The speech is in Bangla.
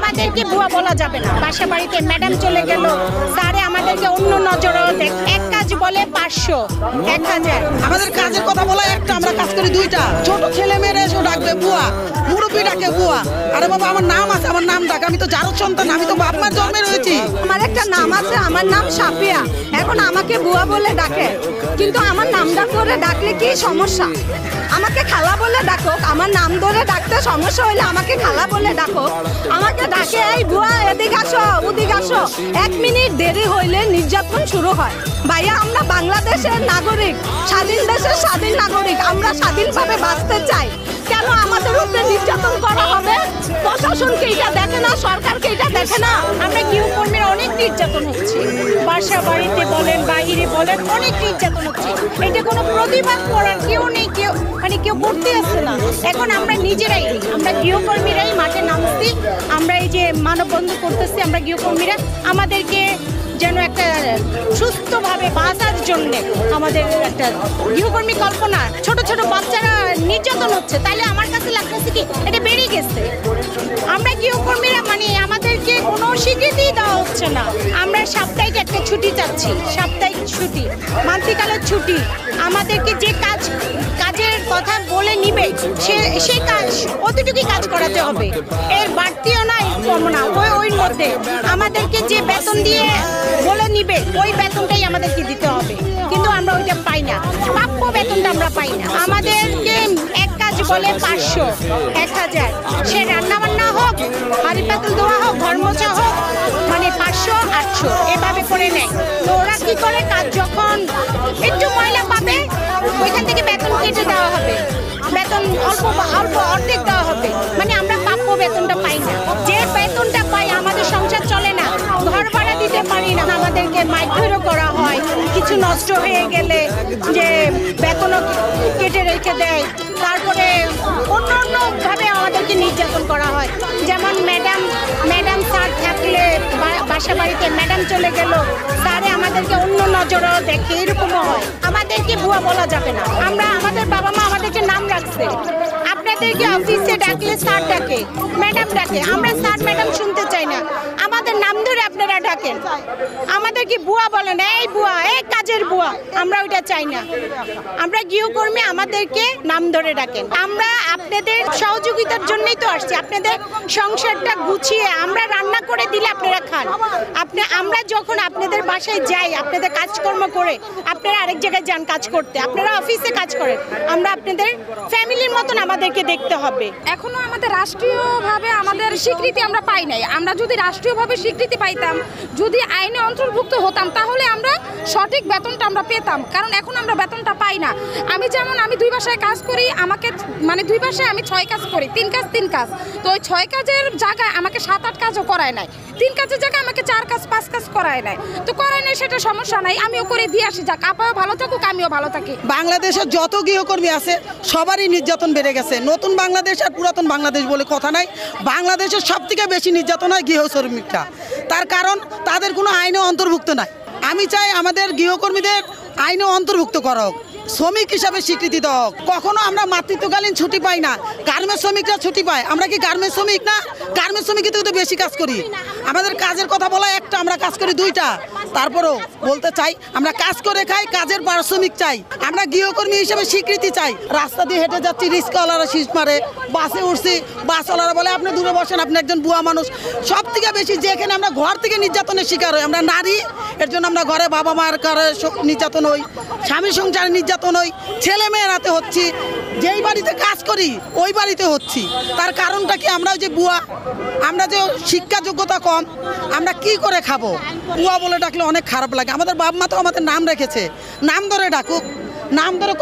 আমাদেরকে বুয়া বলা যাবে না। বাসা বাড়িতে ম্যাডাম চলে গেল, স্যারে আমাদেরকে অন্য নজরে এক কাজ বলে 500 1000। আমাদের কাজের কথা বলা একটা, আমরা কাজ করি দুইটা। ছোট ছেলে মেয়েরা এসে ডাকবে বুয়া, মুরব্বী ডাকে বুয়া। আরে বাবা আমার নাম আছে, আমার নাম ডাক, আমি তো যার সন্তান, আমি তো বাপ মার জন্মে রয়েছি। আমার একটা নাম আছে, আমার নাম সাফিয়া। এখন আমাকে বুয়া বলে ডাকে, কিন্তু আমার নামটা করে ডাকলে কি সমস্যা? আমাকে খালা বলে ডাকো, আমার নাম ধরে ডাকতে সমস্যা হইলে আমাকে খালা বলে ডাকো। আমাকে ডাকে এই বুয়া এদিক আসো ওদিক আসো, 1 মিনিট দেরি হইলে নির্যাতন শুরু হয়। ভাইয়া আমরা বাংলাদেশের নাগরিক, স্বাধীন দেশের স্বাধীন নাগরিক, আমরা স্বাধীনভাবে বাঁচতে চাই। কেন আমাদের উপরে নির্যাতন করা হবে? প্রশাসনকে এটা দেখে না, সরকারকে এটা দেখে না? আমরা গৃহকর্মীরা অনেক নির্যাতন হচ্ছে, বাসা বাড়িতে বলেন বাইরে বলেন অনেক নির্যাতন হচ্ছে। এটা কোনো প্রতিবাদ করার কেউ নেই, কেউ করতে আসছে না। এখন আমরা নিজেরাই, আমরা গৃহকর্মীরাই মাঠে নামছি, আমরা এই যে মানববন্ধন করতেছি, আমরা গৃহকর্মীরা আমাদেরকে যেন একটা সুস্থভাবে বাঁচার জন্য আমাদের একটা গৃহকর্মী কল্পনা। ছোট ছোট বাচ্চারা নির্যাতন হচ্ছে, তাইলে আমার কাছে লাগতেছে কি এটা বেড়ে গেছে। আমরা গৃহকর্মীরা আমাদেরকে কোনো স্বীকৃতি দেওয়া হচ্ছে না। আমরা সাপ্তাহিক একটা ছুটি চাচ্ছি, সাপ্তাহিক ছুটি, মান্থলিকালের ছুটি। আমাদেরকে যে কাজের কথা বলে নিবে সে কাজ অতটুকুই কাজ করাতে হবে, এর বাড়তিও না এর কম না। ওই মধ্যে আমাদেরকে যে বেতন দিয়ে বলে নিবে ওই বেতনটাই আমাদেরকে দিতে হবে, কিন্তু আমরা ওইটা পাই না, প্রাপ্য বেতনটা আমরা পাই না। আমাদেরকে এক কাজ বলে 500 1000, সে রান্নাবান্না হোক, হাড়ি পাতিল ধোয়া হোক, ঘর মোছা হোক, 500 800 এভাবে করে নেয়। তো ওরা কি করে, কাজ যখন একটু ময়লা পাবে ওইখান থেকে বেতন কেটে দেওয়া হবে, বেতন অল্প অর্ধেক দেওয়া হবে। আমরা প্রাপ্য বেতনটা পাই না। যে বেতনটা পাই আমাদের সংসার চলে না, ঘর ভাড়া দিতে পারি না। আমাদেরকে মাইকধরও করা হয়, কিছু নষ্ট হয়ে গেলে যে বেতনও কেটে রেখে দেয়। তারপরে অন্যভাবে আমাদেরকে নির্যাতন করা হয়। যেমন ম্যাডাম স্যার থাকলে বাসা বাড়িতে ম্যাডাম চলে গেল, স্যারে আমাদেরকে অন্য নজরে দেখে, এরকমও হয়। আমাদেরকে বুয়া বলা যাবে না। আমাদের বাবা মা আমাদেরকে নাম রাখছে। আপনাদেরকে অফিসে ডাকলে স্যার ডাকে, ম্যাডাম ডাকে, আমরা স্যার ম্যাডাম শুনতে চাই না, আমাদের নাম ধরে আপনারা ডাকেন। আমাদেরকে বুয়া বলেন, এই বুয়া, এই কাজের বুয়া, আমরা ওইটা চাই না। আমরা গৃহকর্মী, আমাদেরকে নাম ধরে ডাকেন। আমরা আপনাদের সহযোগিতার জন্যই তো আসছি, আপনাদের সংসারটা গুছিয়ে আমরা রান্না করে দিলে আপনারা খান। আমরা যখন আপনাদের বাসায় যাই, আপনাদের কাজকর্ম করে আপনারা আরেক জায়গায় যান কাজ করতে, আপনারা অফিসে কাজ করেন, আমরা আপনাদের ফ্যামিলির মতন আমাদেরকে দেখতে হবে। এখনো আমাদের রাষ্ট্রীয়ভাবে আমাদের স্বীকৃতি আমরা পাই নাই। আমরা যদি রাষ্ট্রীয়ভাবে স্বীকৃতি পাইতাম, যদি আইনে অন্তর্ভুক্ত হতাম, তাহলে আমরা সঠিক বেতনটা আমরা পেতাম। কারণ এখন আমরা বেতনটা পাই না। আমি 2 বাসায় কাজ করি, আমাকে 2 বাসায় আমি 6 কাজ করি, 3 কাজ। তো ওই 6 কাজের জায়গায় আমাকে 7-8 কাজও করায় নাই, 3 কাজের জায়গায় আমাকে 4 কাজ 5 কাজ করায় নাই। তো করায় নাই, সেটা সমস্যা নাই, আমিও করে দিয়ে আসি। যাক, আপাও ভালো থাকুক, আমিও ভালো থাকি। বাংলাদেশের যত গৃহকর্মী আছে সবারই নির্যাতন বেড়ে গেছে। নতুন বাংলাদেশ আর পুরাতন বাংলাদেশ বলে কথা নাই, বাংলাদেশের সবথেকে বেশি নির্যাতন হয় গৃহশ্রমিকরা। তার কারণ তাদের কোনো আইনে অন্তর্ভুক্ত নাই। আমি চাই আমাদের গৃহকর্মীদের আইনে অন্তর্ভুক্ত করা হোক, শ্রমিক হিসাবে স্বীকৃতি দেওয়া হোক। কখনো আমরা মাতৃত্বকালীন ছুটি পাই না, গার্মেন্টস শ্রমিকরা ছুটি পায়। আমরা কি গার্মেন্টস শ্রমিক না? গার্মেন্টস শ্রমিকই তো বেশি কাজ করি। আমাদের কাজের কথা বলা একটা, আমরা কাজ করি দুইটা। তারপরেও বলতে চাই, আমরা কাজ করে খাই, কাজের পারিশ্রমিক চাই। আমরা গৃহকর্মী হিসেবে স্বীকৃতি চাই। রাস্তা দিয়ে হেঁটে যাচ্ছি, রিক্সাওয়ালারা শীষ মারে, বাসে উঠছি, বাসওয়ালারা বলে আপনি দূরে বসেন, আপনি একজন বুয়া মানুষ। সব থেকে বেশি যেখানে আমরা ঘর থেকে নির্যাতনের শিকার হই, আমরা নারী, এর জন্য আমরা ঘরে বাবা মায়ের কারে নির্যাতন হই, স্বামী সংসারে নির্যাতন হই, ছেলে মেয়েরাতে হচ্ছি, যেই বাড়িতে কাজ করি ওই বাড়িতে হচ্ছি। তার কারণটা কি? আমরা যে বুয়া, আমরা যে শিক্ষা যোগ্যতা কম, আমরা কি করে খাবো? বুয়া বলে ডাকলে অনেক খারাপ লাগে। আমাদের বাপ মা তো আমাদের নাম রেখেছে, নাম ধরে ডাকুক, নাম ধরে